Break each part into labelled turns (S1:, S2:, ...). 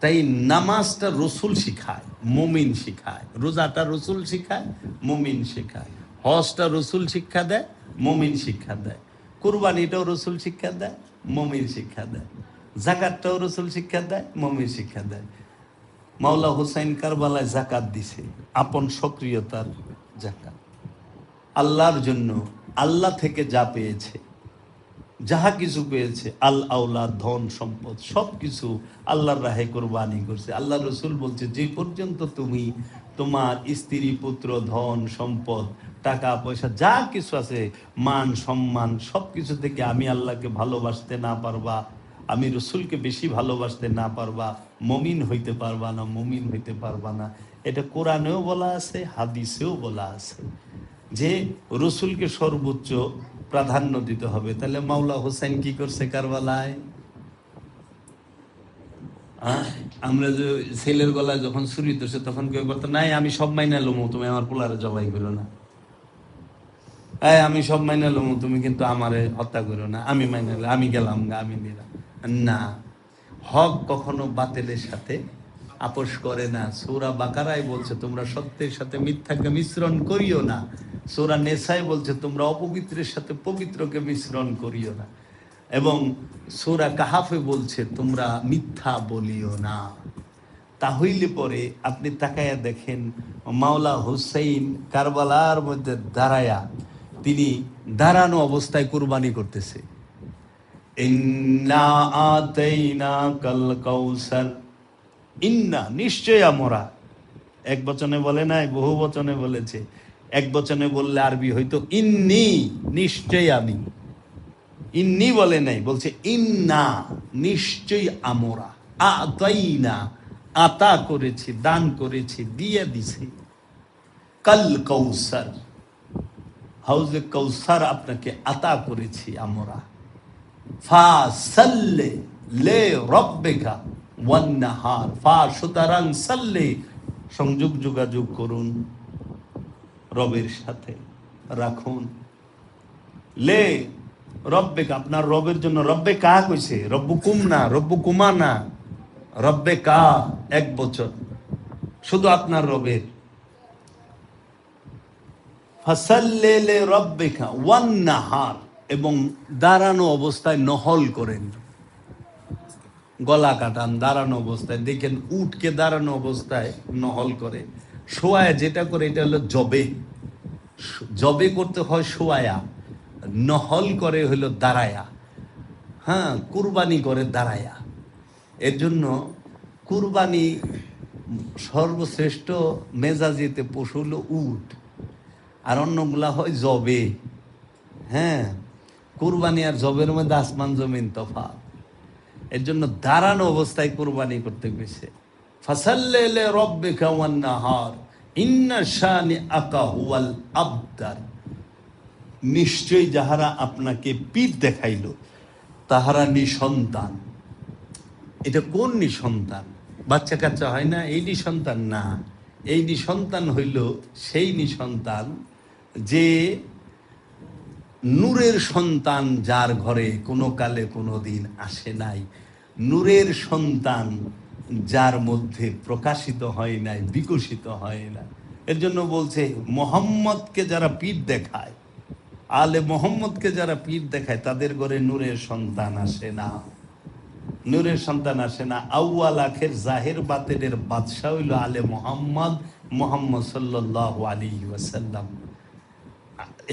S1: তাই নামাজটা রসুল শিখায়, মুমিন শিখায়, রোজাটা রসুল শিখায়, মুমিন শিখায়, হজটা রসুল শিক্ষা দেয়, মুমিন শিক্ষা দেয়, কুরবানিটাও রসুল শিক্ষা দেয়, মুমিন শিক্ষা দেয়, জাকাতটাও রসুল শিক্ষা দেয়, মুমিন শিক্ষা দেয়। মাওলা হুসাইন কারবালায় জাকাত দিছে, আপন সক্রিয়তার জাকাত, আল্লাহর জন্য, আল্লাহ থেকে যা পেয়েছে, যাহা কিছু পেয়েছে, আল আওলাদ, ধন সম্পদ সব কিছু আল্লাহর রাহে কোরবানি করছে। আল্লাহ রসুল বলছে, যে পর্যন্ত তুমি তোমার স্ত্রী, পুত্র, ধন সম্পদ, টাকা পয়সা যা কিছু আছে, মান সম্মান সব কিছু থেকে আমি আল্লাহকে ভালোবাসতে না পারবা, আমি রসুলকে বেশি ভালোবাসতে না পারবা, মমিন হইতে পারবা না, মমিন হইতে পারবা না। এটা কোরআনেও বলা আছে, হাদিসেও বলা আছে যে রসুলকে সর্বোচ্চ প্রাধান্য দিতে হবে। তাহলে মাওলা হোসেন কি করছে কারবালায়? আমরা যে ছেলের গলায় যখন ছুরি ধরছে তখন কেউ বলতো, নাই আমি সব মাইনা লমু, তুমি আমার পোলারে জবাই করো না, আমি সব মাইনা লমু, তুমি কিন্তু আমারে হত্যা করো না, আমি মাইনা, আমি গেলাম গা, আমি দিলাম না। হক কখনো বাতিলের সাথে আপোষ করে না। সূরা বাকারায় বলছে, তোমরা সত্যের সাথে মিথ্যাকে মিশ্রণ করিও না। সূরা নেসায় বলছে, তোমরা অপবিত্রের সাথে পবিত্রকে মিশ্রণ করিও না। এবং সূরা কাহাফে বলছে, তোমরা মিথ্যা বলিও না। তাহলে পরে আপনি তাকায়া দেখেন, মাওলা হুসাইন কারবালার মধ্যে দাঁড়ায়া, তিনি দাঁড়ানো অবস্থায় কুরবানি করতেছে। ইন্না আতাইনাকাল কাউসার, ইন্না নিশ্চয় আমরা, এক বচনে বলে নাই, বহু বচনে বলেছে। এক বচনে বললে আরবি হইতো ইন্নি, নিশ্চয় আমি। ইন্নি বলে নাই, বলছে ইন্না, নিশ্চয় আমরা, আতাইনা, আতা করেছি, দান করেছি, দিয়ে দিছি, কাল কৌসার, হাউজে কৌসার আপনাকে আতা করেছি আমরা। ফাসাল্লি লে রব্বিকা ওয়ান্নাহার, ফা সুতরাং সাল্লি, সংযোগ যোগাযোগ করুন রবের সাথে, রাখুন, লে রব্বিকা, আপনার রবের জন্য। রব্বে কা কইছে, রব্বুকুম না, রব্বুকুমা না, রব্বে কা এক বছর, শুধু আপনার রবের। ফাসাল্লি লে রব্বিকা ওয়ান্নাহার, এবং দাঁড়ানো অবস্থায় নহল করেন, গলা কাটান দাঁড়ানো অবস্থায়। দেখেন উটকে দাঁড়ানো অবস্থায় নহল করে, শোয়ায় যেটা করে এটা হলো জবে, জবে করতে হয় শোয়ায়া, নহল করে হলো দাঁড়ায়া। হ্যাঁ, কুরবানি করে দাঁড়ায়া। এর জন্য কুরবানি সর্বশ্রেষ্ঠ মেজাজিতে পশু হলো উট, আর অন্যগুলা হয় জবে। হ্যাঁ, কুরবানি আর জবের মধ্যে আসমান জমিন তফাৎ। এর জন্য দাঁড়ানো অবস্থায় কুরবানি করতে গেছে। ফাসাল্লি লি রাব্বিকা ওয়ান্নাহার ইন্না শানিআকা হুয়াল আবতার, নিশ্চয়ই যাহারা আপনাকে পিঠ দেখাইল তাহারা নিসন্তান। এটা কোন নিসন্তান? বাচ্চা কাচ্চা হয় না এই নিসন্তান না, এই নিসন্তান হইল সেই নিসন্তান যে নূরের সন্তান, যার ঘরে কোনো কালে কোনো দিন আসে নাই, নূরের সন্তান যার মধ্যে প্রকাশিত হয় নাই, বিকশিত হয় না। এর জন্য বলছে, মোহাম্মদকে যারা পিঠ দেখায়, আলে মোহাম্মদকে যারা পিঠ দেখায়, তাদের ঘরে নূরের সন্তান আসে না, নূরের সন্তান আসে না। আউয়াল আখের জাহের বাতেনের বাদশাহ হইল আলে মোহাম্মদ, মোহাম্মদ সাল্লাল্লাহু আলাইহি ওয়াসাল্লাম,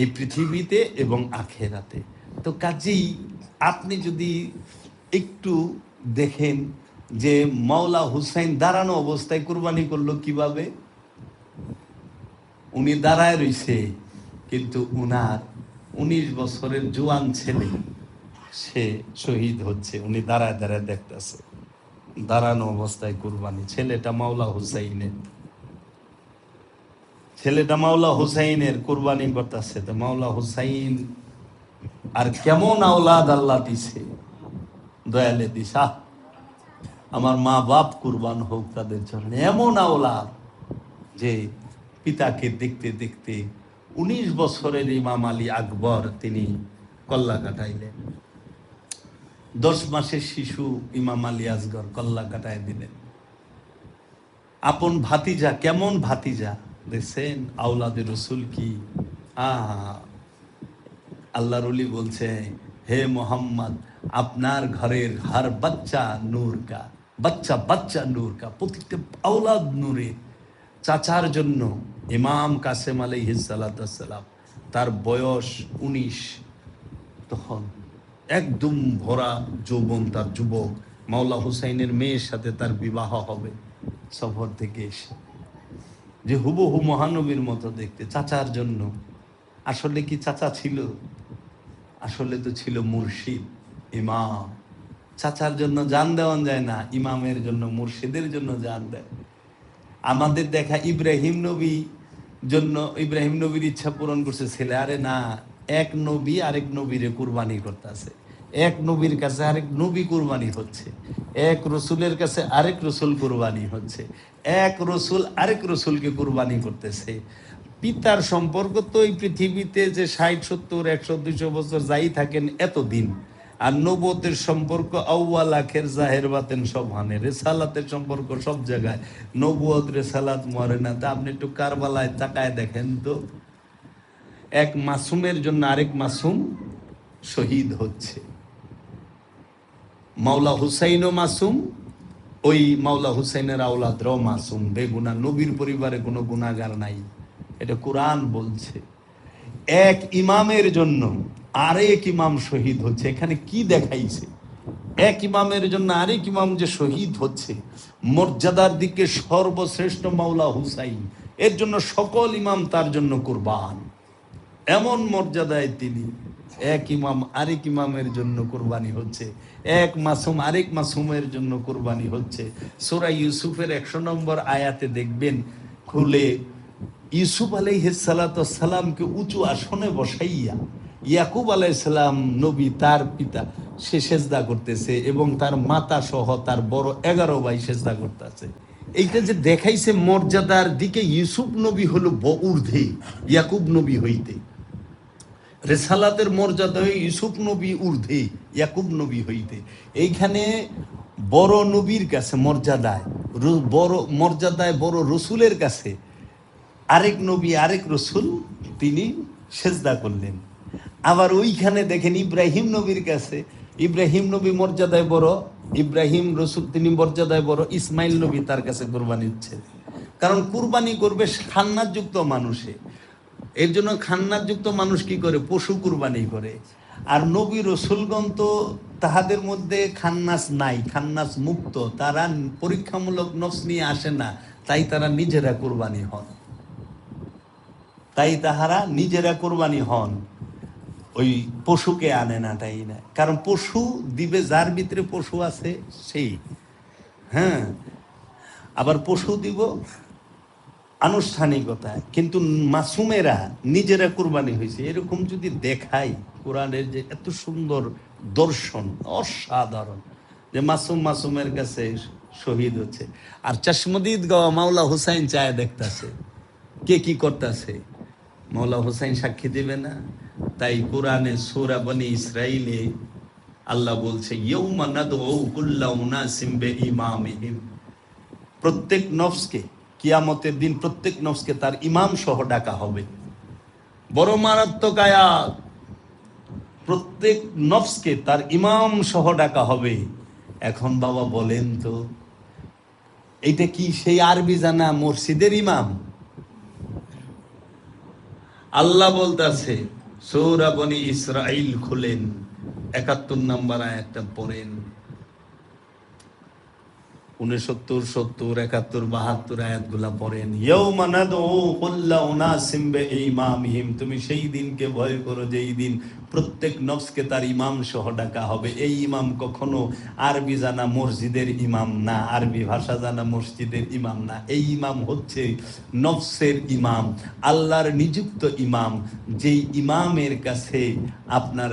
S1: এই পৃথিবীতে এবং আখেরাতে। তো কাজেই আপনি যদি একটু দেখেন যে মাওলা হুসাইন দাঁড়ানো অবস্থায় কুরবানি করলো কিভাবে। উনি দাঁড়ায় রইছে, কিন্তু উনার 19 বছরের জোয়ান ছেলে সে শহীদ হচ্ছে, উনি দাঁড়ায় দাঁড়ায় দেখতেছে, দাঁড়ানো অবস্থায় কুরবানি। ছেলেটা মাওলা হুসাইনের, ছেলেটা মাওলা হুসাইনের কুরবানি করতেছে। তো মাওলা হুসাইন আর কেমন আওলাদ আল্লাহ দিছে, দয়ালে দিসা, আমার মা বাপ কুরবান হোক তাদের জন্য। এমন আওলাদ যে পিতাকে দেখতে দেখতে 19 বছরের ইমাম আলী আকবর তিনি কল্লা কাটাইলেন, 10 মাসের শিশু ইমাম আলী আসগর কল্লা কাটাই দিলেন। আপন ভাতিজা, কেমন ভাতিজা দেখছেন? আওলাদে রসুল কি আল্লাহর ওলি বলছে, হে মোহাম্মদ, আপনার ঘরের হর বাচ্চা নূর কা, বাচ্চা বাচ্চা নূর কা, প্রত্যেকটা আওলাদ নূরে। চাচার জন্য ইমাম কাসেম আলাইহিস সালাম, তার বয়স 19, তখন একদম ভরা যৌবন, তার যুবক। মাওলা হুসাইনের মেয়ের সাথে তার বিবাহ হবে সফর থেকে এসে, যে হুবহু মহানবীর মতো দেখতে। চাচার জন্য, আসলে কি চাচা ছিল? আসলে তো ছিল মুর্শিদ, ইমাম। চাচার জন্য জান দেওয়া যায় না, ইমামের জন্য, মুর্শিদের জন্য জান দেয়। আমাদের দেখা ইব্রাহিম নবী জন্য, ইব্রাহিম নবীর ইচ্ছা পূরণ করছে ছেলে। আরে না, এক নবী আরেক নবীরে কুরবানি করতেছে, এক নবীর কাছে আরেক নবী কুরবানি হচ্ছে, এক রসুলের কাছে আরেক রসুল কুরবানি হচ্ছে, এক রসুল আরেক রসুলকে কুরবানি করতেছে। পিতার সম্পর্ক তো এই পৃথিবীতে যে 60, 70, 100, 200 বছর যাই থাকেন এতদিন। আর নবতের সম্পর্ক আউয়াল আখের জাহের বাতেন সব হানে। রেসালাতের সম্পর্ক সব জায়গায়, নবুয়ত রেসালাত মরে না। তা আপনি একটু কারবালায় তাকায় দেখেন তো, এক মাসুমের জন্য আরেক মাসুম শহীদ হচ্ছে। মাওলা হুসাইনও মাসুম, ওই মাওলা হুসাইনের আওলাদরাও মাসুম, বেগুনা। নবীর পরিবারে কোনো গুনাহগার নাই, এটা কোরআন বলছে। এক ইমামের জন্য আরেক ইমাম শহীদ হচ্ছে। এখানে কি দেখাইছে? এক ইমামের জন্য আরেক ইমাম যে শহীদ হচ্ছে, মর্যাদার দিকে সর্বশ্রেষ্ঠ মাওলা হুসাইন, এর জন্য সকল ইমাম তার জন্য কুরবান। এমন মর্যাদায় তিনি, এক ইমাম আরেক ইমামের জন্য কুরবানি হচ্ছে, এক মাসুম আরেক মাসুমের জন্য কুরবানি হচ্ছে। সূরা ইউসুফের 100 নম্বর আয়াতে দেখবেন খুলে, ইউসুফ আলাইহিস সালামকে উঁচু আসনে বসাইয়া ইয়াকুব আলাইহিস সালাম নবী, তার পিতা, সে সেজদা করতেছে এবং তার মাতা সহ তার বড় 11 ভাই সেজদা করতেছে। এইটা যে দেখাইছে মর্যাদার দিকে, ইউসুফ নবী হলো ঊর্ধ্বে ইয়াকুব নবী হইতে। রেসালাতের মর্যাদা ইউসুফ নবী ঊর্ধ্বে ইয়াকুব নবী হইতে। এইখানে বড় নবীর কাছে মর্যাদায়, বড় মর্যাদায় বড় রসুলের কাছে আরেক নবী আরেক রসুল তিনি সেজদা করলেন। আবার ওইখানে দেখেন ইব্রাহিম নবীর কাছে, ইব্রাহিম নবী মর্যাদায় বড়, ইব্রাহিম রসুল তিনি মর্যাদায় বড়, ইসমাইল নবী তার কাছে কুরবানি হচ্ছে। কারণ কুরবানি করবে খান্নাযুক্ত মানুষে, এর জন্য খান্নাযুক্ত মানুষ কি করে? পশু কুরবানি করে। আর নবী রসুলগণ তো তাহাদের মধ্যে খান্নাস নাই, খান্নাস মুক্ত, তারা পরীক্ষামূলক নফস নিয়ে আসে না, তাই তারা নিজেরা কুরবানি হন, তাই তাহারা নিজেরা কোরবানি হন, ওই পশুকে আনে না, তাই না? কারণ পশু দিবে যার ভিতরে পশু আছে সেই, হ্যাঁ। আবার পশু দিব আনুষ্ঠানিকতায়, কিন্তু মাসুমেরা নিজেরা কোরবানি হয়েছে। এরকম যদি দেখাই, কোরআনের যে এত সুন্দর দর্শন, অসাধারণ, যে মাসুমের কাছে শহীদ হচ্ছে। আর চশমদিদ গাওয়া মাওলা হুসাইন চায় দেখতেছে কে কি করতেছে, মাওলা হুসাইন সাক্ষী দেবে না? তাই কোরআনে সূরা বনি ইসরাইলে আল্লাহ বলছে, ইয়াউমা নাদউ কুল্লা উনাসিম বিইমামিহিম, প্রত্যেক নফসকে কিয়ামতের দিন প্রত্যেক নফসকে তার ইমাম সহ ডাকা হবে। বড় মারাত্মক আয়াত, প্রত্যেক নফসকে তার ইমাম সহ ডাকা হবে। এখন বাবা বলেন তো, এইটা কি সেই আরবি জানা মসজিদের ইমাম? আল্লাহ বলতেছে, সূরা বনি ইসরাইল খুলেন, 71 নম্বর আয়াতটা পড়েন, 69, 70, 71, 72 আয়াতগুলা পড়েন। ইয়াউমা নাদউ কুল্লা উনাসিম বিইমামিহিম, তুমি সেই দিনকে ভয় করো যেই দিন প্রত্যেক নফসকে তার ইমাম সহ ডাকা হবে। এই ইমাম কখনো আরবি জানা মসজিদের ইমাম না, আরবি ভাষা জানা মসজিদের ইমাম না। এই ইমাম হচ্ছে নফসের ইমাম, আল্লাহর নিযুক্ত ইমাম, যেই ইমামের কাছে আপনার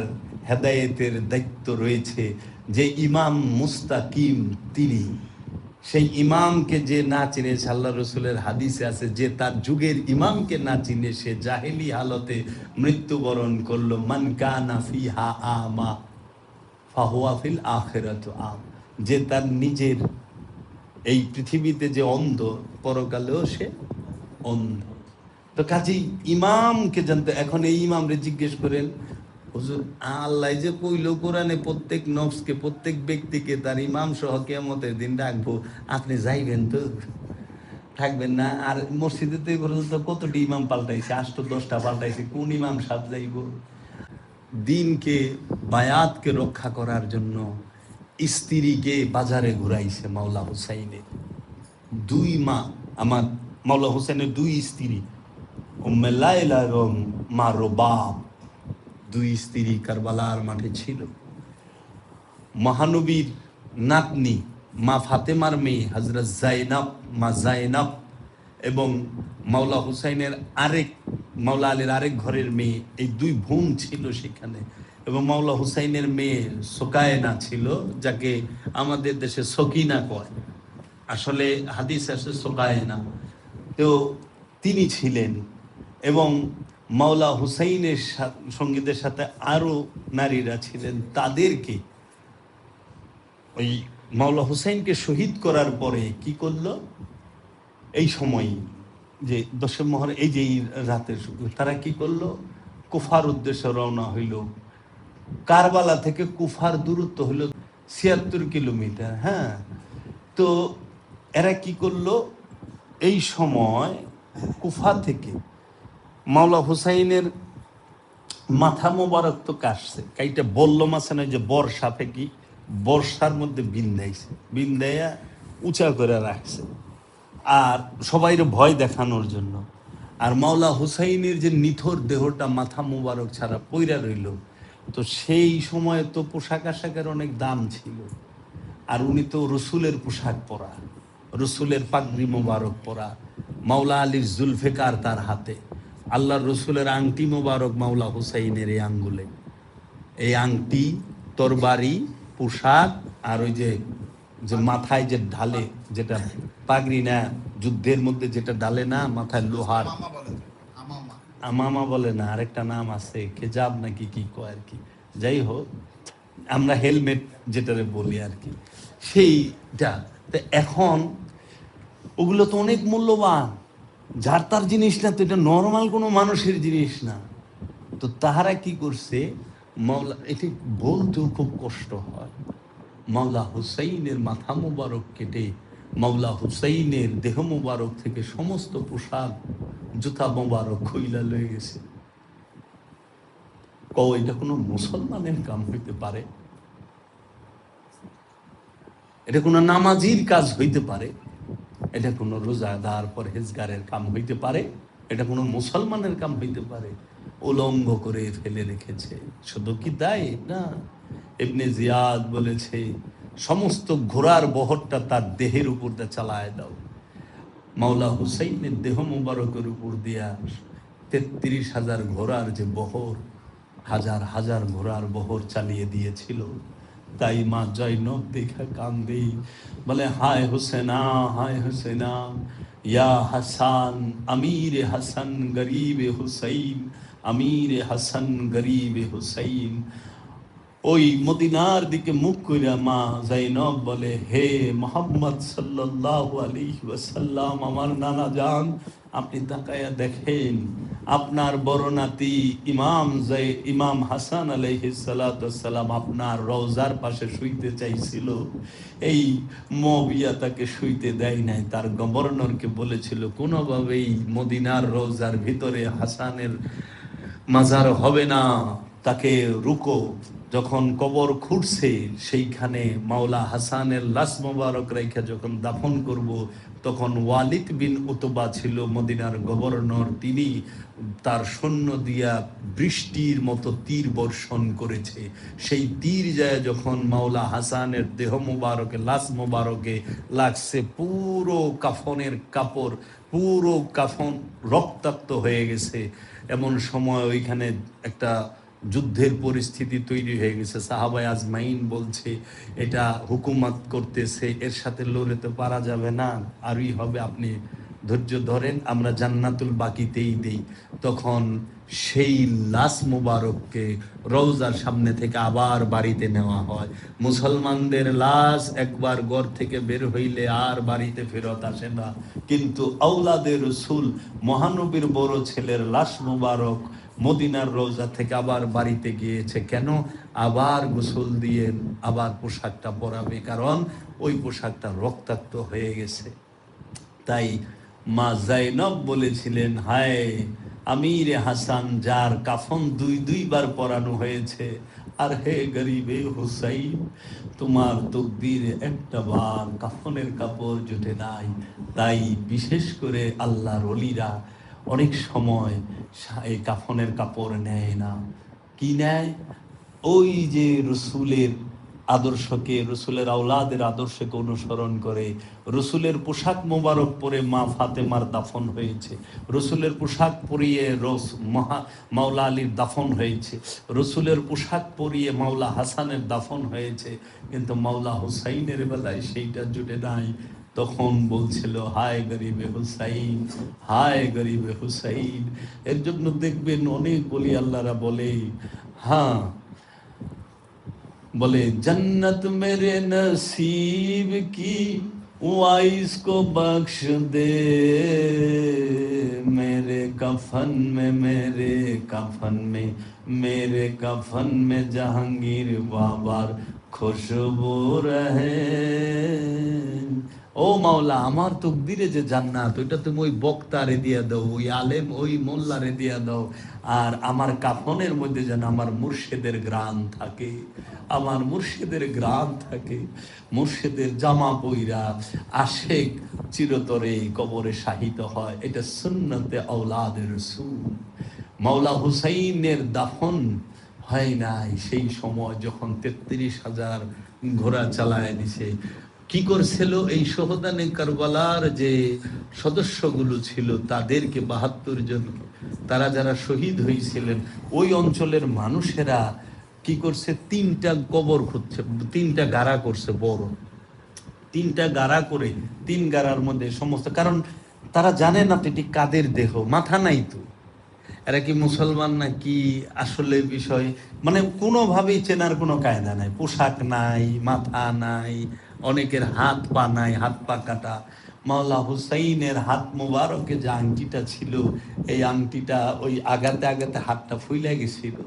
S1: হেদায়েতের দায়িত্ব রয়েছে, যে ইমাম মুস্তাকিম তিনি। সেই ইমামকে যে না চিনেছে, আল্লাহ রসুলের হাদিসে আছে, যে তার যুগের ইমামকে না চিনে সে জাহেলি হালতে মৃত্যুবরণ করলো। মান কানা ফিহা আমা ফাহুয়া ফিল আখিরাতু আম, যে তার নিজের এই পৃথিবীতে যে অন্ধ, পরকালেও সে অন্ধ। তো কাজেই ইমামকে জানতে, এখন এই ইমামরে জিজ্ঞেস করেন, হুজুর আল্লাহ যে কইল কোরআনে প্রত্যেক নফসকে, প্রত্যেক ব্যক্তিকে তার ইমাম সহ কিয়ামতের দিন ডাকবো, আপনি যাইবেন তো? থাকবেন না? আর মসজিদে তো এই পর্যন্ত কতটি ইমাম পাল্টাইছে, 8-10টা পাল্টাইছে, কোন ইমাম সাথ যাইব? দিনকে, বায়াতকে রক্ষা করার জন্য স্ত্রীকে বাজারে ঘুরাইছে মাওলা হুসাইনের। 2 মা, আমার মাওলা হুসাইনের 2 স্ত্রী, উম্মে লায়লা এবং মা রবাব, 2 স্ত্রী কারবালার মাঠে ছিল। মহানবীর নাতনি মা ফাতেমার মেয়ে হযরত জাইনাব, মা জাইনাব, এবং মাওলা হুসাইনের আরেক, মাওলা আলীর আরেক ঘরের মেয়ে, এই 2 বোন ছিল সেখানে। এবং মাওলা হুসাইনের মেয়ে সোকায়না ছিল, যাকে আমাদের দেশে সকিনা কয়, আসলে হাদিস আছে সোকায়না। তো তিনি ছিলেন, এবং মাওলা হুসাইনের সঙ্গীদের সাথে আরো নারীরা ছিলেন। তাদেরকে ওই মাওলা হুসাইনকে শহীদ করার পরে কি করলো, এই সময় যে 10 মহররম, এই যে এই রাতের তারা কি করলো, কুফার উদ্দেশ্যে রওনা হইল। কারবালা থেকে কুফার দূরত্ব হইল 76 কিলোমিটার। হ্যাঁ, তো এরা কি করলো, এই সময় কুফা থেকে মাওলা হুসাইনের মাথা মোবারক তো কাটছে, কাইটা বললো মাসে নয় যে বর্ষা থেকে, বর্ষার মধ্যে বিন্দাইছে, বিন্দাইয়া উঁচা করে রাখছে, আর সবাই ভয় দেখানোর জন্য। আর মাওলা হুসাইনের যে নিথর দেহটা মাথা মোবারক ছাড়া পইরা রইল, তো সেই সময় তো পোশাক আশাকের অনেক দাম ছিল, আর উনি তো রসুলের পোশাক পরা, রসুলের পাগড়ি মোবারক পরা, মাওলা আলীর জুলফিকার তার হাতে, আল্লাহর রসুলের আংটি মোবারক মাওলা হুসাইনের এই আঙ্গুলে, এই আংটি, তরবারি, পোশাক, আর ওই যে যে মাথায় যে ঢালে, যেটা পাগড়ি না, যুদ্ধের মধ্যে যেটা ডালে না মাথায়, লোহার আমামা বলে না, আরেকটা নাম আছে, খেজাব নাকি কি কয় আর কি, যাই হোক আমরা হেলমেট যেটারে বলি আর কি, সেইটা। তো এখন ওগুলো তো অনেক মূল্যবান, যার তার জিনিস না, তো এটা নর্মাল কোনো মানুষের জিনিস না। তো তাহারা কি করছে, মাওলা, এটি বলতেও খুব কষ্ট হয়, মাওলা হুসাইনের মাথা মোবারক কেটে মাওলা হুসাইনের দেহ মোবারক থেকে সমস্ত পোশাক, জুতা মোবারক খইলা লয়ে গেছে। এটা কোনো মুসলমানের কাম হইতে পারে? এটা কোনো নামাজির কাজ হইতে পারে? এটা কোনো রোজাদার পরহেজগারের কাম হইতে পারে? এটা কোনো মুসলমানের কাম হইতে পারে? উলঙ্গ করে ফেলে রেখেছে। শুধু কি তাই না, ইবনে জিয়াদ বলেছে, সমস্ত ঘোড়ার বহরটা তার দেহের উপর দিয়ে চালায় দাও। মাওলা হুসাইনের দেহ মুবারকের উপর দিয়া 33,000 ঘোড়ার যে বহর, হাজার হাজার ঘোড়ার বহর চালিয়ে দিয়েছিল। তাই মা জয়নব দেখা কান্দেই, বলে হায় হুসেনা, হায় হুসেনা, ইয়া হাসান, আমির হাসান গরিব হুসাইন, আমির হাসান গরিব হুসাইন। ওই মদিনার দিকে মুখ কইরা মা জাইনব বলে, হে মুহাম্মদ সাল্লাল্লাহু আলাইহি ওয়াসাল্লাম, আমার নানা জান, আপনি তাকায়া দেখেন, আপনার বড় নাতি ইমাম হাসান আলাইহিস সালাতু ওয়াস সালাম আপনার রওজার পাশে শুইতে চাইছিল, এই মুয়াবিয়া তাকে শুইতে দেয় নাই। তার গভর্নরকে বলেছিল কোনোভাবেই মদিনার রওজার ভিতরে হাসানের মাজার হবে না, তাকে রুকো। যখন কবর খুঁড়ছে, সেইখানে মাওলা হাসানের লাশ মোবারক রেখে যখন দাফন করব, তখন ওয়ালিদ বিন উতবা ছিল মদিনার গভর্নর, তিনি তার সৈন্য দিয়া বৃষ্টির মতো তীর বর্ষণ করেছে। সেই তীর যায় যখন মাওলা হাসানের দেহ মোবারকে, লাশ মোবারকে লাগছে, পুরো কাফনের কাপড়, পুরো কাফন রক্তাক্ত হয়ে গেছে। এমন সময় ওইখানে একটা যুদ্ধের পরিস্থিতি তৈরি হয়ে গেছে। সাহাবায়ে আজমাইন বলছে, এটা হুকুমত করতেছে, এর সাথে লড়তে পারা যাবে না, আরই হবে, আপনি ধৈর্য ধরেন, আমরা জান্নাতুল বাকিতেই দেই। তখন সেই লাশ মুবারককে রওজার সামনে থেকে আবার বাড়িতে নেওয়া হয়। মুসলমানদের লাশ একবার ঘর থেকে বের হইলে আর বাড়িতে ফেরত আসে না, কিন্তু আওলাদের রসুল মহানবীর বড় ছেলের লাশ মুবারক মদিনার রওজা থেকে আবার বাড়িতে গিয়েছে। কেন? আবার গোসল দিয়ে আবার পোশাকটা পরাবে, কারণ ওই পোশাকটা রক্তাক্ত হয়ে গেছে। তাই মা জাইনব বলেছিলেন, হায় আমির হাসান, যার কাফন দুইবার পরানো হয়েছে, আর হে গরিবে হুসাইন, তোমার তকদিরে একটা বার কাফনের কাপড় জুটে নাই। তাই বিশেষ করে আল্লাহর ওলিরা অনেক সময় এই কাফনের কাপড় নেয় না। কি নেয়? ওই যে রসুলের আদর্শকে, রসুলের আওলাদের আদর্শকে অনুসরণ করে রসুলের পোশাক মোবারক পরে মা ফাতেমার দাফন হয়েছে, রসুলের পোশাক পরিয়ে মাওলা আলীর দাফন হয়েছে, রসুলের পোশাক পরিয়ে মাওলা হাসানের দাফন হয়েছে, কিন্তু মাওলা হুসাইনের বেলায় সেইটা জুটে নাই। তখন বলছিল, হায় গরিবে হুসাইন, হায় গরিবে হুসাইন। এর জন্য দেখবেন অনেক বলি আল্লাহরা বলে, হ্যাঁ बोले जन्नत मेरे नसीब की वाइस को बख्श दे, मेरे कफन में मेरे कफन में मेरे कफन में जहांगीर बाबर खुशबू रहे। ও মাওলা, আমার তকদিরে যে জান্নাত, ওইটা তুমি ওই বক্তারে দিয়া দাও, ওই আলেম ওই মোল্লারে দিয়া দাও, আর আমার কাফনের মধ্যে যেন আমার মুর্শিদের গ্রাণ থাকে, আমার মুর্শিদের গ্রাণ থাকে। মুর্শিদের জামা পইরা আশেক চিরতরে কবরে শাহিত হয়। এটা সুন্নতে আওলাদের রাসূল। মাওলা হুসাইনের দাফন হয় নাই সেই সময় যখন 33,000 ঘোড়া চালায় দিছে। কি করছিল? এই শহদানে কারবালার যে সদস্যগুলো ছিল তাদেরকে, 72 জনকে, তারা যারা শহীদ হয়েছিলেন, ওই অঞ্চলের মানুষেরা কি করছে? 3টা কবর খুঁজছে, 3টা গাড়া করছে, বড় 3টা গাড়া করে, 3 গাড়ার মধ্যে সমস্ত, কারণ তারা জানে না এটি কাদের দেহ, মাথা নাই তো, এরা কি মুসলমান না কি আসলে বিষয় মানে কোনোভাবেই চেনার কোনো কায়দা নাই। পোশাক নাই, মাথা নাই, অনেকের হাত পা নাই, হাত পা কাটা। মাওলা হুসাইনের হাত মোবারকে যে আংটিটা ছিল, এই আংটিটা ওই আগাতে আগাতে হাতটা ফুইলে গেছিল,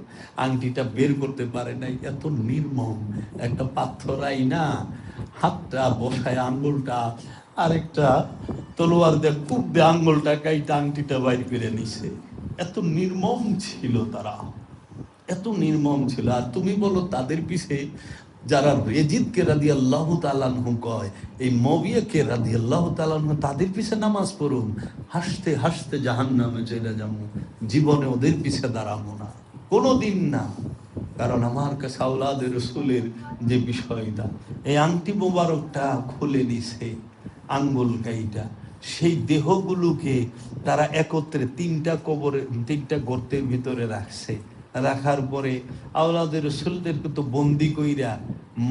S1: আংটিটা বের করতে পারে নাই। এত নির্মম একটা পাথরাই না, হাতটা বসায় আঙ্গুলটা আরেকটা তলোয়ার দিয়ে খুব দিয়ে আঙ্গুলটা কাইটা আংটিটা বাইর করে নিছে। এত নির্মম ছিল তারা, এত নির্মম ছিল। আর তুমি বলো তাদের পিছে যারা রেজিদকে রাদিয়াল্লাহু তাআলা আনহু কয়, এই মুয়াবিয়াকে রাদিয়াল্লাহু তাআলা আনহু, তাদের পিছে নামাজ পড়ুন, হাসতে হাসতে জাহান্নামে চলে যাবো, জীবনে ওদের পিছে দাঁড়াবো না, কোনোদিন না। কারণ আমার কাছে আওলাদের রাসূলের যে বিষয়টা, এই আংটি মোবারকটা খুলে নিছে আঙ্গুল কাইটা, সেই দেহগুলোকে তারা একত্রে 3টা কবরে, 3টা গর্তের ভিতরে রাখছে। রাখার পরে আওলাদের রাসূলদেরকে তো বন্দি কইরা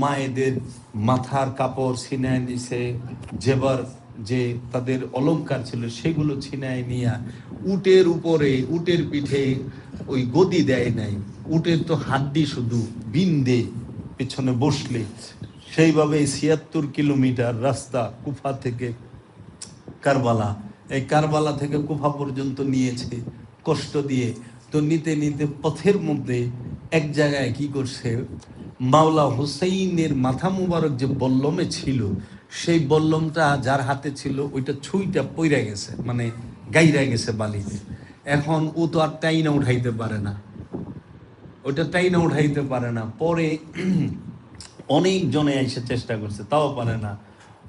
S1: মায়েদের মাথার কাপড় ছিনায় নিছে, জেবার যে তাদের অলংকার ছিল সেগুলো ছিনায় নিয়া উটের উপরে, উটের পিঠে ওই গদি দেয় নাই, উটের তো হাড্ডি শুধু বিন্দে পেছনে বসলে, সেইভাবে 76 কিলোমিটার রাস্তা কুফা থেকে কারবালা, এই কারবালা থেকে কুফা পর্যন্ত নিয়েছে কষ্ট দিয়ে। তো নিতে নিতে পথের মধ্যে এক জায়গায় কি করছে, মাওলা হুসাইনের মাথা মুবারক যে বল্লমে ছিল, সেই বল্লমটা যার হাতে ছিল ওইটা ছুঁইটা পইরা গেছে, মানে গাইরা গেছে বালিতে। এখন ও তো আর টাইনা উঠাইতে পারে না, ওইটা টাইনা উঠাইতে পারে না। পরে অনেক জনে এসে চেষ্টা করছে, তাও পারে না।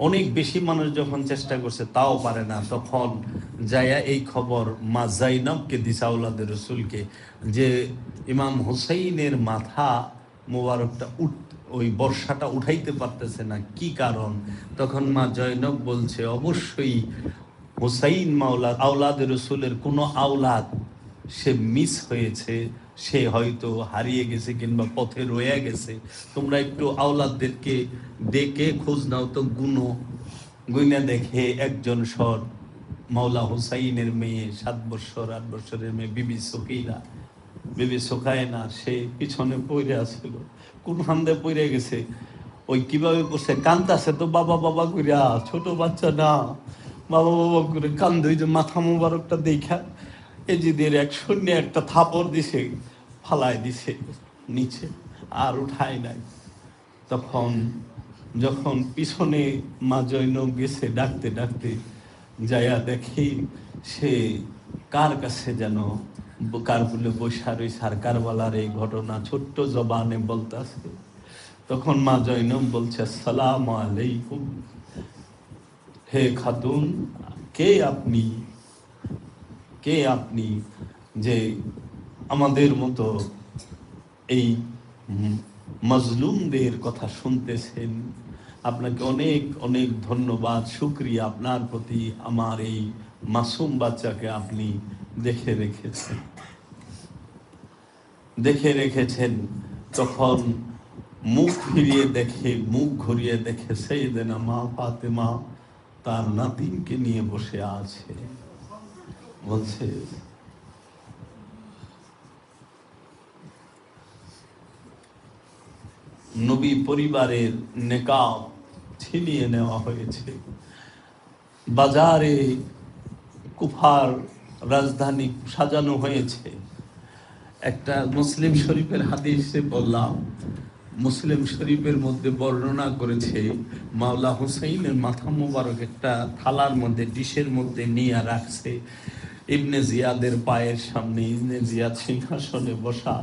S1: অনেক বেশি মানুষ যখন চেষ্টা করছে তাও পারে না, তখন যায়া এই খবর মা জাইনবকে দিছে, আওলাদের রাসূলকে, যে ইমাম হুসাইনের মাথা মোবারকটা ওই বর্ষাটা উঠাইতে পারতেছে না, কি কারণ? তখন মা জয়নব বলছে, অবশ্যই হুসাইন মাওলা আওলাদের রাসূলের কোনো আওলাদ সে মিস হয়েছে, সে হয়তো হারিয়ে গেছে কিংবা পথে রয়ে গেছে। তোমরা একটু আওলাদদেরকে ডেকে খোঁজ নাও তো, গুইনা দেখে একজন সর মাওলা হুসাইনের মেয়ে 7 বছর 8 বছরের মেয়ে বিবি সুকাইনা, বিবি সুকাইনা সে পিছনে পড়ে আছিল, কোন হান্দে পড়ে গেছে, ওই কিভাবে পড়ছে, কান্দাছে তো বাবা বাবা কইরা, ছোট বাচ্চা না, বাবা বাবা করে কান্দে, ওই যে মাথা মোবারকটা দেখা এজিদের এক শূন্য একটা থাপড় দিছে, ফালাই দিছে নিচে, আর উঠায় নাই। তখন যখন পিছনে মা জৈনব গেছে ডাকতে ডাকতে, যাইয়া দেখি সে কার কাছে যেন কার বলে বৈশা রয়েছে, আর কারবালার এই ঘটনা ছোট্ট জবানে বলতেছে। তখন মা জৈনব বলছে, আসসালামু আলাইকুম, হে খাতুন, কে আপনি, কে আপনি যে আমাদের মতো এই মজলুমদের কথা শুনতেছেন? আপনাকে অনেক অনেক ধন্যবাদ, শুকরিয়া আপনার প্রতি, আমার এই মাসুম বাচ্চাকে আপনি দেখে রেখেছেন, দেখে রেখেছেন। তখন মুখ ফিরিয়ে দেখে, মুখ ঘুরিয়ে দেখে সাইয়েদেনা মা ফাতেমা তার নাতিনকে নিয়ে বসে আছে। বলছে, নবী পরিবারের নেকাব ছিনিয়ে নেওয়া হয়েছে, বাজারে কুফার রাজধানী সাজানো হয়েছে। একটা মুসলিম শরীফের হাদিসে বললাম, মুসলিম শরীফের মধ্যে বর্ণনা করেছে মাওলা হুসাইনের মাথা মোবারক একটা থালার মধ্যে, ডিশের মধ্যে নিয়ে রাখছে ইবনে জিয়াদের পায়ের সামনে, ইবনে জিয়াদ সিংহাসনে বসা।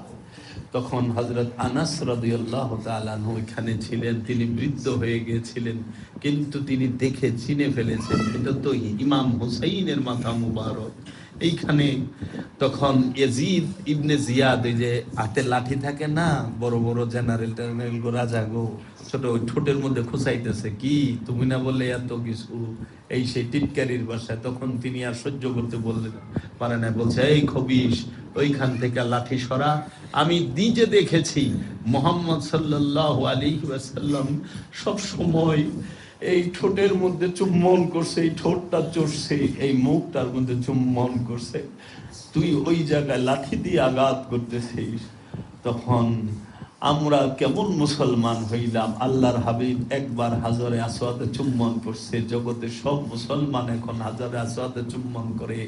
S1: তখন হযরত আনাস রাদিয়াল্লাহু তাআলা আনহু ওইখানে ছিলেন, তিনি বৃদ্ধ হয়ে গিয়েছিলেন, কিন্তু তিনি দেখে চিনে ফেলেছেন এটা তো ইমাম হুসাইনের মাথা মুবারক। এইখানে তখন ইয়াজিদ ইবনে জিয়াদ, এই যে হাতে লাঠি থাকে না, বড় বড় জেনারেল টেনারেল গো, রাজা গো, ছোট ওই ঠোঁটের মধ্যে খুঁচাইতেছে, কি তুমি না বললে এত কিছু, এই সেই টিটকারির বাসায়। তখন তিনি আর সহ্য করতে বললেন পারে না, বলছে, এই খবিশ, ওইখান থেকে লাঠি সরা। আমি নিজে দেখেছি মুহাম্মদ সাল্লাল্লাহু আলাইহি ওয়াসাল্লাম সব সময় এই ঠোঁটের মধ্যে চুম্বন করছে, এই ঠোঁটটা চড়ছে, এই মুখটার মধ্যে চুম্বন করছে, তুই ওই জায়গায় লাঠি দিয়ে আঘাত করতেছিস। তখন আমরা কেমন মুসলমান হইলাম, আল্লাহর হাবিব একবার হাজরে আসওয়াদে চুম্বন করছে, জগতের সব মুসলমান এখন হাজরে আসওয়াদে চুম্বন করে।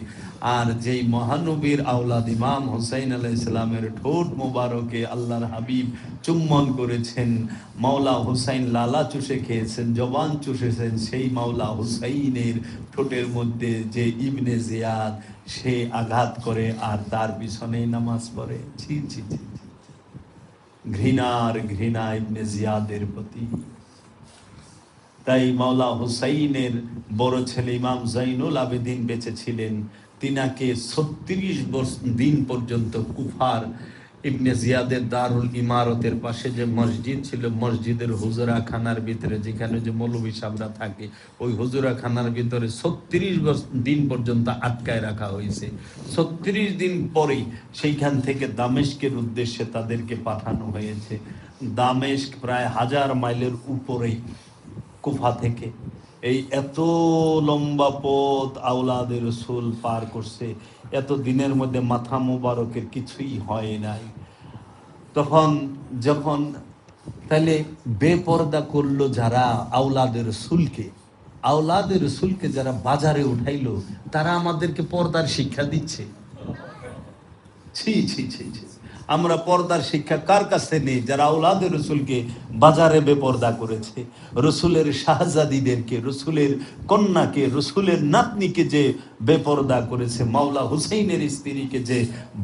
S1: আর যেই মহানবীর আওলাদ ইমাম হুসাইন আলাইহিস সালামের ঠোঁট মোবারকে আল্লাহর হাবিব চুম্বন করেছেন, মাওলা হুসাইন লালা চুষে খেয়েছেন, জবান চুষেছেন, সেই মাওলা হুসাইনের ঠোঁটের মধ্যে যে ইবনে জিয়াদ সে আঘাত করে আর তার পিছনেই নামাজ পড়ে। ছি ছি ছি, ঘৃণার ঘৃণা ইবনে জিয়াদের প্রতি। তাই মাওলা হুসাইনের বড় ছেলে ইমাম জাইনুল আবেদিন বেঁচে ছিলেন, তিনাকে 36 দিন পর্যন্ত কুফার ইবনে জিয়াদের দারুল ইমারতের পাশে যে মসজিদ ছিল, মসজিদের হুজরা খানার ভিতরে যেখানে যে মৌলভী সাহেবরা থাকে, ওই হুজরা খানার ভিতরে 36 দিন পর্যন্ত আটকায় রাখা হয়েছে। 36 দিন পরেই সেইখান থেকে দামেস্কের উদ্দেশ্যে তাদেরকে পাঠানো হয়েছে। দামেস্ক প্রায় 1000 মাইলের উপরে কুফা থেকে। এই এত লম্বা পথ আওলাদের রসুল পার করছে, এত দিনের মধ্যে মাথা মুবারকের কিছুই হয় নাই। তখন যখন তাহলে বেপরদা করলো যারা আওলাদের রসুলকে, আওলাদের রসুলকে যারা বাজারে উঠাইলো, তারা আমাদেরকে পর্দার শিক্ষা দিচ্ছে। ছি ছি ছি ছি, আমরা পর্দার শিক্ষা কার কাছে নেই? যারা আওলাদের রসুলকে বাজারে বেপর্দা করেছে, রসুলের শাহজাদিদেরকে, রসুলের কন্যাকে, রসুলের নাতনিকে যে বেপর্দা করেছে, মাওলা হুসাইনের স্ত্রীকে যে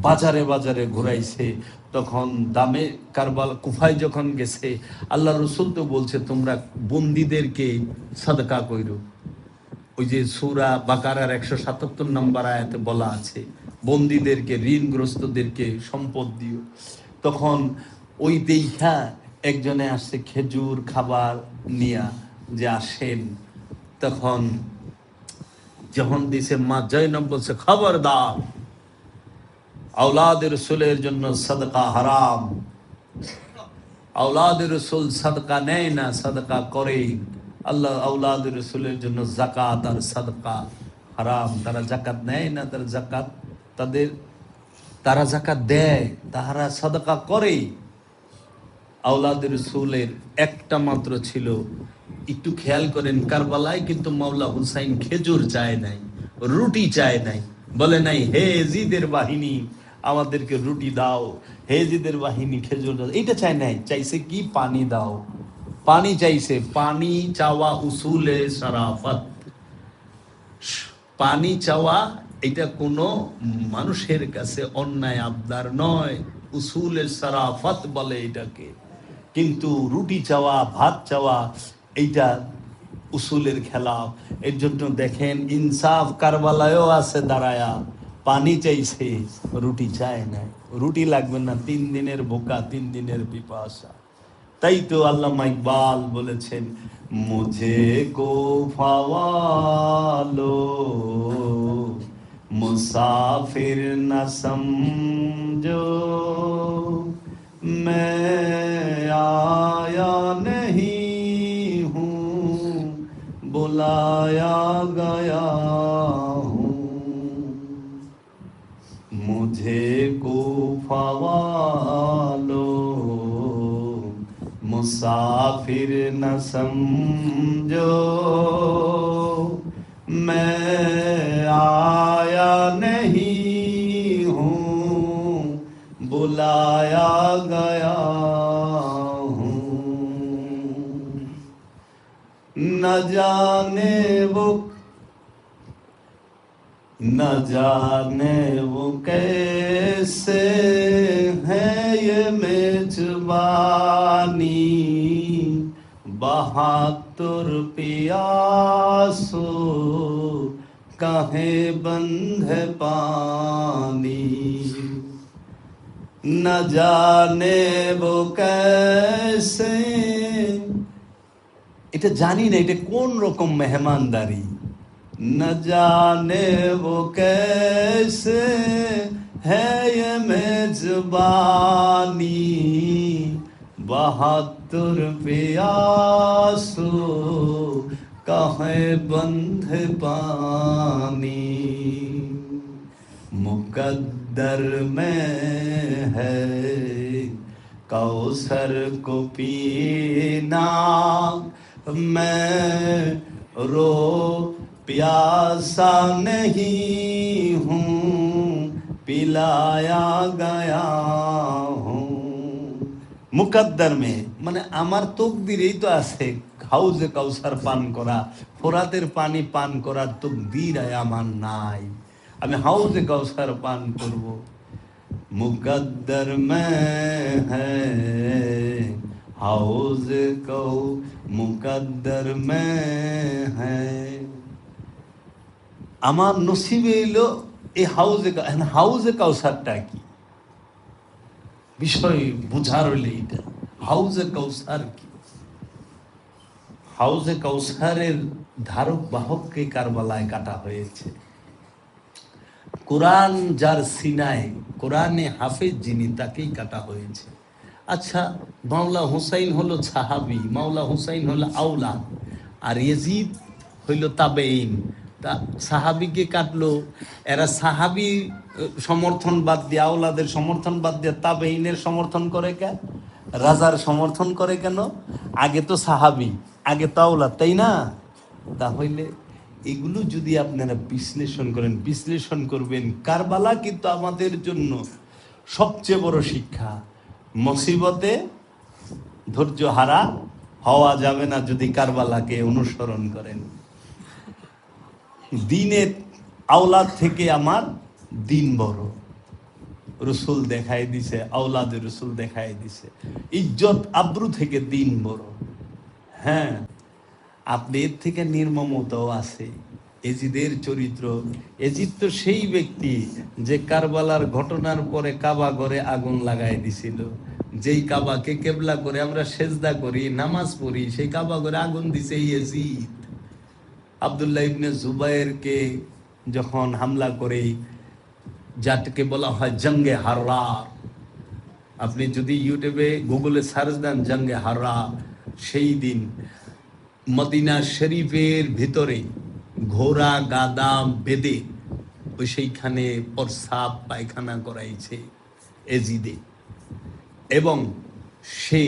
S1: বাজারে বাজারে ঘুরাইছে। তখন দামে কারবাল কুফায় যখন গেছে, আল্লাহ রসুল তো বলছে তোমরা বন্দীদেরকে সাদকা কইরো। ওই যে সূরা বাকারার 177 নম্বর আয়াতে বলা আছে, বন্দীদেরকে, ঋণগ্রস্তদেরকে সম্পদ দিও। তখন ওই দেখা একজনে আসছে খেজুর খাবার নিয়া, যে আসেন। তখন যখন দিছে, মা জৈনব বলছে, খবরদার, আওলাদের রসুলের জন্য সাদকা হারাম, আওলাদের রসুল সাদকা নেয় না, সাদকা করে। আল্লাহ আওলাদের রসুলের জন্য যাকাত আর সাদকা হারাম। তারা জাকাত নেয় না, তারা জাকাত দেয়, তাহারা সাদাকা করে। আওলাদ রসুলের একটা মাত্র ছিল, একটু খেয়াল করেন, কারবালায় কিন্তু মাওলা হুসাইন খেজুর চায় নাই, রুটি চায় নাই, বলে নাই হে জিদের বাহিনী আমাদেরকে রুটি দাও, হে জিদের বাহিনী খেজুর দাও, এটা চায় নাই। চাইছে কি? পানি দাও। পানি চাইছে। পানি চাওয়া উসুলে সারাফত। পানি চাওয়া এটা কোনো মানুষের কাছে অন্যায় আবদার নয়, উসুলের সারাফত বলে এটাকে। কিন্তু রুটি চাওয়া, ভাত চাওয়া, এইটা উসুলের খেলাফ। এর জন্য দেখেন ইনসাফ কারবালায়ও আছে দাঁড়ায়া, পানি চাইছে, রুটি চায় না। রুটি লাগবে না, 3 দিনের ভোকা, 3 দিনের পিপাসা। তাই তো আল্লামা ইকবাল বলেছেন, মুঝে কো ফাওয়ালো মুসাফির না সমঝো, मैं आया नहीं हूँ बुलाया गया हूँ, मुझे कूफा वालो मुसाफिर न समझो, मैं आया नहीं हूँ बुलाया गया हूँ। न जाने वो कैसे है ये मेजबानी, 72 प्यासो कहे बंद है पानी, न जाने वो कैसे। এটা জানি না এটা কোন রকম মেহমানদারি। न जाने वो कैसे है ये मेजबानी, 72 प्यासो कहे बंद पानी, मुकद्दर में है कौसर को पीना, मैं रो प्यासा नहीं हूँ पिलाया गया हूँ। মুকদ্দর মে মানে আমার তকদিরেই তো আছে হাউজে কাউসার পান করা, ফোরাতের পানি পান করার তকদির আমার নাই, আমি হাউজে কাউসার পান করব। মুকদ্দর মে হ্যায় হাউজে কৌ মুকদ্দর মে হ্যায়, আমার নসিবে এলো এই হাউজে কাউসারটা কি বিষয় বুঝার হইলে এটা হাউজে কাউসার কি। হাউজে কাউসারের ধারক বাহককে কারবালায় কাটা হয়েছে। কোরআন যার সিনায়, কোরআনে হাফেজ যিনি, তাকেই কাটা হয়েছে। আচ্ছা, মাওলা হুসাইন হলো সাহাবি, মাওলা হুসাইন হলো আওলা, আর ইয়াজিদ হইল তাবেইন। তা সাহাবিকে কাটলো, এরা সাহাবি সমর্থন বাদ দিয়ে, আওলাদের সমর্থন বাদ দিয়ে তাবেইনের সমর্থন করে কেন, রাজার সমর্থন করে কেন? আগে তো সাহাবি, আগে তো আওলাদ, তাই না? তাহলে এগুলো যদি আপনারা বিশ্লেষণ করবেন, কারবালা কিন্তু আমাদের জন্য সবচেয়ে বড় শিক্ষা। মুসিবতে ধৈর্য হারা হওয়া যাবে না যদি কারবালাকে অনুসরণ করেন। দিনের আওলাদ থেকে আমার দিন বড়, রসুল দেখাই দিছে, আওলাদ রসুল দেখাই দিছে। ইজ্জত আব্রু থেকে দিন বড়। হ্যাঁ, আপনি এর থেকে নির্মমতাও আছে। এজিদের চরিত্র, এজিদ তো সেই ব্যক্তি যে কারবালার ঘটনার পরে কাবা ঘরে আগুন লাগাই দিছিল। যেই কাবাকে কেবলা করে আমরা সেজদা করি, নামাজ পড়ি, সেই কাবা ঘরে আগুন দিছে এজিদ। আব্দুল্লাহ ইবনে জুবায়েরকে যখন হামলা করে, যাকে বলা হয় জঙ্গে হাররা, আপনি যদি ইউটিউবে গুগলে সার্চ দেন জঙ্গে হাররা, সেই দিন মদিনা শরীফের ভিতরে ঘোড়া গাদা বেদে ওই সেইখানে প্রস্রাব পায়খানা করাইছে এজিদে, এবং সে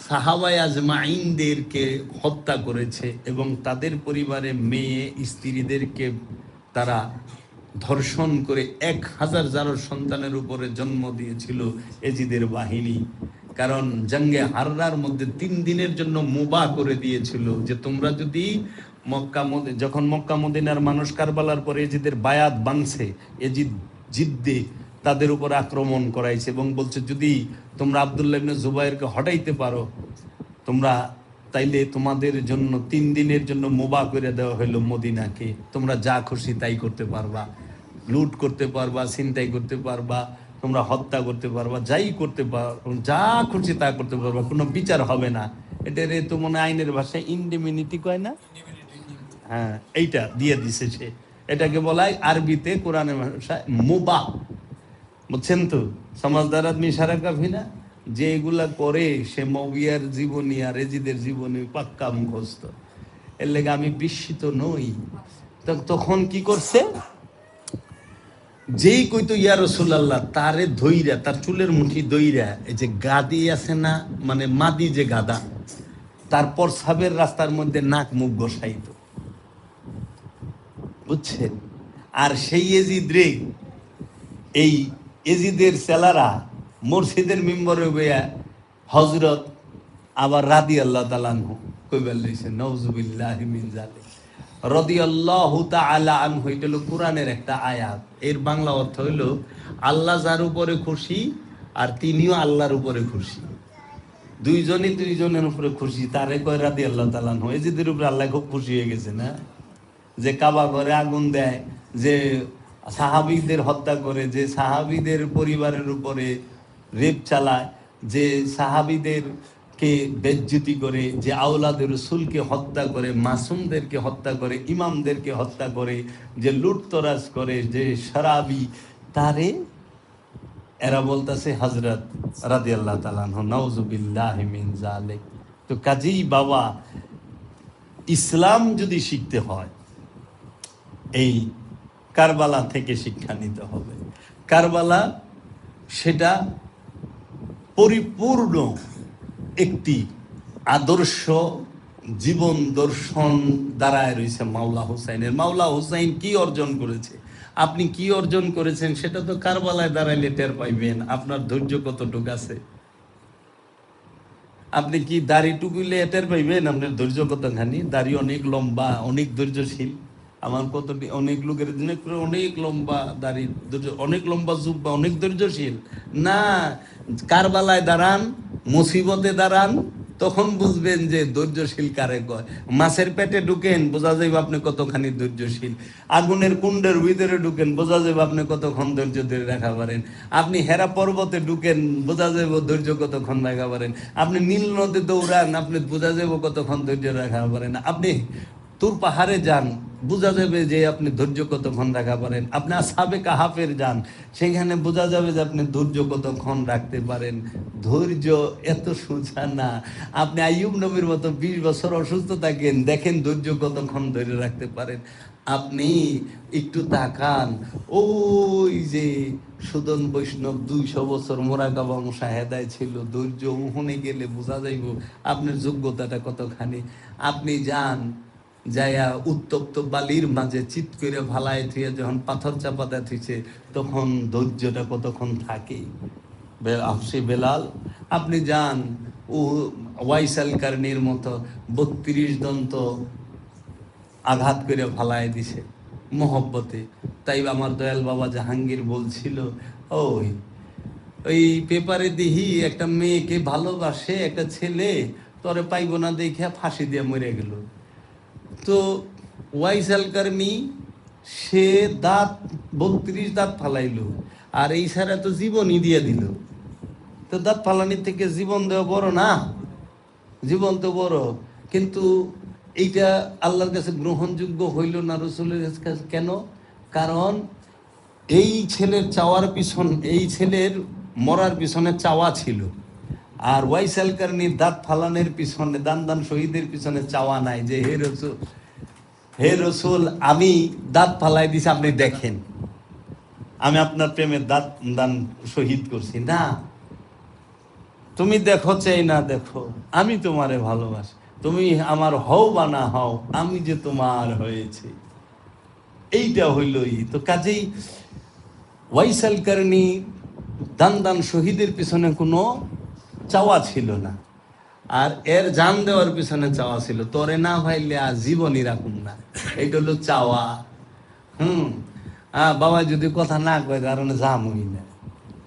S1: সাহাবায়ে আজমাইনদেরকে হত্যা করেছে এবং তাদের পরিবারে মেয়ে স্ত্রীদেরকে তারা ধর্ষণ করে 1000 জারো সন্তানের উপরে জন্ম দিয়েছিল এজিদের বাহিনী। কারণ জঙ্গে হাররার মধ্যে 3 দিনের জন্য মুবাহ করে দিয়েছিল যে তোমরা যদি যখন মক্কা মদিনার মানুষ কারবালার পরে এজিদের বায়াত বানছে, এজিদ জিদ্দে তাদের উপর আক্রমণ করাইছে এবং বলছে যদি তোমরা আব্দুল্লাহ ইবনে জুবাইরকে হটাইতে পারো তোমরা, তাইলে তোমাদের জন্য 3 দিনের জন্য মুবাহ করে দেওয়া হলো মদিনাকে, তোমরা যা খুশি তাই করতে পারবা, লুট করতে পারবা, ছিনতাই করতে পারবা, তোমরা হত্যা করতে পারবা, যাই করতে পারো, যা খুশি তা করতে পারবা, কোনো বিচার হবে না। এটারে তো মনে আইনের ভাষায় ইনডিমিনিটি কয় না? হ্যাঁ, এইটা দিয়ে দিছে সে। এটাকে বলাই আরবিতে কোরআনের ভাষায় মুবাহ। বুঝছেন তো? সমাজদার আদমি সারা কাফি না, যে এগুলা করে সে মবিয়ার জীবনী আর এজিদের জীবনী পাক্কা মুখস্থ। এর লেগে আমি বিস্মিত নই। তখন কি করছে, যেই কইতো ইয়া রাসূলুল্লাহ, তারে ধইরা, তার চুলের মুঠি ধইরা, এই যে গাদি আছে না, মানে মাদি যে গাদা, তারপর সাবের রাস্তার মধ্যে নাক মুখ বসাইতো, বুঝছেন? আর সেই এজিদ রে, এই এজিদের সেলারা মসজিদের মিম্বরে বইয়া হযরত আবার রাদিয়াল্লাহু তাআলা আনহু কইবার লইছে, নাউযুবিল্লাহি মিন যালিক। রাদিয়াল্লাহু তাআলা আনহু এটা হলো কোরআনের একটা আয়াত। এর বাংলা অর্থ হইল আল্লাহ যার উপরে খুশি আর তিনিও আল্লাহর উপরে খুশি, দুইজনই দুইজনের উপরে খুশি, তারে কয় রাদিয়াল্লাহু তাআলা আনহু। এজিদের উপরে আল্লাহ খুব খুশি হয়ে গেছে না, যে কাবা ঘরে আগুন দেয়, যে সাহাবীদের হত্যা করে, যে সাহাবীদের পরিবারের উপরে রেপ চালায়, যে সাহাবীদেরকে বেজ্জতি করে, যে আওলাদের রাসূলকে হত্যা করে, মাসুমদেরকে হত্যা করে, ইমামদেরকে হত্যা করে, যে লুটতরাজ করে, যে শরাবি, তারে এরা বলতেছে হযরত রাদিয়াল্লাহু তাআলা আনহু, নাউযুবিল্লাহি মিন যালিক। তো কাজেই বাবা, ইসলাম যদি শিখতে হয় এই কারবালা থেকে শিক্ষা নিতে হবে। কারবালা সেটা পরিপূর্ণ একটি আদর্শ জীবন দর্শন দাঁড়ায় রয়েছে মাওলা হুসাইনের। মাওলা হুসাইন কি অর্জন করেছে, আপনি কি অর্জন করেছেন, সেটা তো কারবালায় দাঁড়াইলে টের পাইবেন আপনার ধৈর্য কতটুকু আছে। আপনি কি দাড়ি টুকুলে টের পাইবেন আপনার ধৈর্য কতখানি। দাড়ি অনেক লম্বা, অনেক ধৈর্যশীল। আমার কতটি অনেক লোকের অনেক লম্বা দাড়ি, অনেক লম্বা জুব্বা, অনেক ধৈর্যশীল না। কারবালায় দাঁড়ান, মুসিবতে দাঁড়ান, তখন বুঝবেন যে ধৈর্যশীল কারে কয়। মাছের পেটে ঢুকেন, বোঝা যাবে আপনি কতখানি ধৈর্যশীল। আগুনের কুণ্ডের ভিতরে ঢুকেন, বোঝা যাবে আপনি কতক্ষণ ধৈর্য ধরে রাখা পারেন। আপনি হেরা পর্বতে ঢুকেন, বোঝা যাবে ধৈর্য কতক্ষণ রাখা পারেন। আপনি নীল নদে দৌড়ান, আপনি বোঝা যাবে কতক্ষণ ধৈর্য রাখা পারেন। আপনি তুর পাহাড়ে যান, বোঝা যাবে যে আপনি ধৈর্য কতক্ষণ রাখা পারেন। আপনি আসহাবে কাহাফের যান, সেখানে বোঝা যাবে যে আপনি ধৈর্য কতক্ষণ রাখতে পারেন। ধৈর্য এত সোজা না। আপনি আইয়ুব নবীর মতো 20 বছর অসুস্থ থাকেন, দেখেন ধৈর্য কতক্ষণ ধরে রাখতে পারেন। আপনি একটু তাকান, ওই যে সুদন বৈষ্ণব 200 বছর মোরাকাবা মুশাহেদায় ছিল, ধৈর্য উহনে গেলে বোঝা যাইব আপনার যোগ্যতাটা কতখানি। আপনি যান, যাইয়া উত্তপ্ত বালির মাঝে চিৎ করে ভালায় থুয়ে যখন পাথর চাপাতে থুইছে, তখন ধৈর্যটা কতক্ষণ থাকে। আফসি বেলাল, আপনি যান, ও ওয়াইসাল কারনির মতো 32 দন্ত আঘাত করে ফালায় দিছে মোহব্বতে। তাই আমার দয়াল বাবা জাহাঙ্গীর বলছিল, ওই ওই পেপারে দিহি একটা মেয়েকে ভালোবাসে একটা ছেলে, তরে পাইব না দেখে ফাঁসি দিয়ে মরে গেল। তো ওয়াইসাল কারনি সে দাঁত 32 দাঁত ফালাইলো, আর এই সারা তো জীবনই দিয়ে দিল। তো দাঁত ফালানির থেকে জীবন দেওয়া বড় না? জীবন তো বড়, কিন্তু এইটা আল্লাহর কাছে গ্রহণযোগ্য হইল না রসুলের কাছে। কেন? কারণ এই ছেলের চাওয়ার পিছন, এই ছেলের মরার পিছনে চাওয়া ছিল, আর ওয়াইসাল কারনির দাঁত ফালানের পিছনে, দান শহীদের পিছনে চাওয়া নাই যে হে রসুল, হে রসুল, আমি দাঁত ফালাই দিছি, আপনি দেখেন আমি আপনার প্রেমের দাঁত দান শহীদ করছি না। তুমি দেখো চাই না দেখো, আমি তোমারে ভালোবাসি, তুমি আমার হও বা না হও, আমি যে তোমার হয়েছে, এইটা হইলই তো। কাজেই ওয়াইসাল কারণী দান দান শহীদের পিছনে কোনো চাওয়া ছিল না, আর এর জান দেওয়ার পিছনে চাওয়া ছিল, তোরে না ভাইলে আর জীবনই রাখুন না, এইটা হলো চাওয়া। বাবা যদি কথা না কয় কারণ জামই না,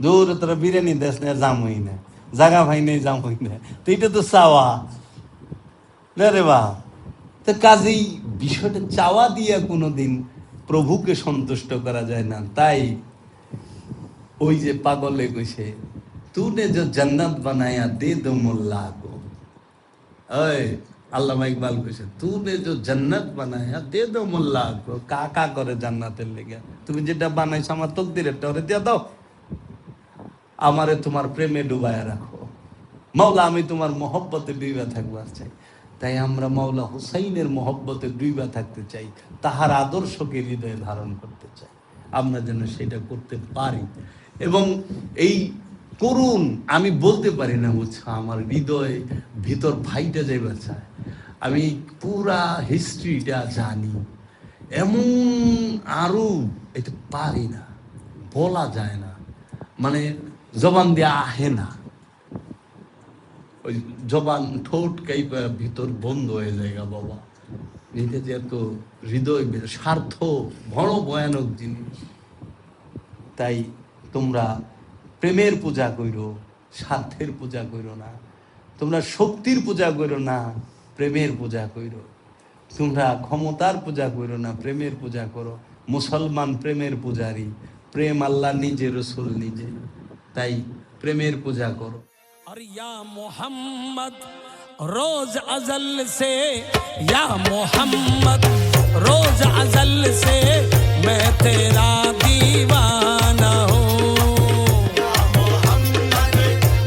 S1: দূর তোরা বিরিয়ানি দেশ না, জামই না, জাগা ভাই নেই, জামই না, তো এটা তো চাওয়া রে বা। তো কাজেই বিষয়টা চাওয়া দিয়ে কোনোদিন প্রভুকে সন্তুষ্ট করা যায় না। তাই ওই যে পাগলে কইছে, তুনে যে জান্নাত বানায়া দে দো মোল্লা কো, ওই আল্লামা ইকবাল কইছে, তুনে যে জান্নাত বানায়া দে দো মোল্লা কো, কাকা করে জান্নাতের লেগে, তুমি যেটা বানাইছো আমার তকদিরেরটা ওরে দিয়া দাও, আমারে তোমার প্রেমে ডুবায়া রাখো মাওলা, আমি তোমার মহব্বতে ডুইবা থাকবার চাই। তাই আমরা মাওলা হুসাইনের মহব্বতে ডুইবা থাকতে চাই, তাহার আদর্শকে হৃদয়ে ধারণ করতে চাই, আমরা যেন সেটা করতে পারি। এবং এই করুন আমি বলতে পারি না, বুঝছো, আমার হৃদয় ভিতর ফাইটা যাইবার চায়, আমি পুরা হিস্ট্রিটা জানি, এমন আরো এটা পারি না, বলা যায় না, মানে জবান দিয়ে আহে না, ওই জবান ঠোঁট কাইপা ভিতর বন্ধ হয়ে যায় বাবা। এটা যে এত হৃদয় স্বার্থ বড় ভয়ানক জিনিস। তাই তোমরা প্রেমের পূজা করো, স্বার্থের পূজা করো না, তোমরা শক্তির পূজা করো না, প্রেমের পূজা করো, তোমরা ক্ষমতার পূজা করো না, প্রেমের পূজা করো। মুসলমান প্রেমের পূজারী, প্রেম আল্লাহ নিজে, রসুল নিজে, তাই প্রেমের পূজা করো।
S2: और या मोहम्मद रोज अजल से, या मोहम्मद रोज अजल से मैं तेरा दीवाना हूँ, या मोहम्मद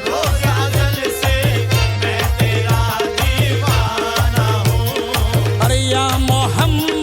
S2: रोज अजल से मैं तेरा दीवाना हूँ, अरे या मोहम्मद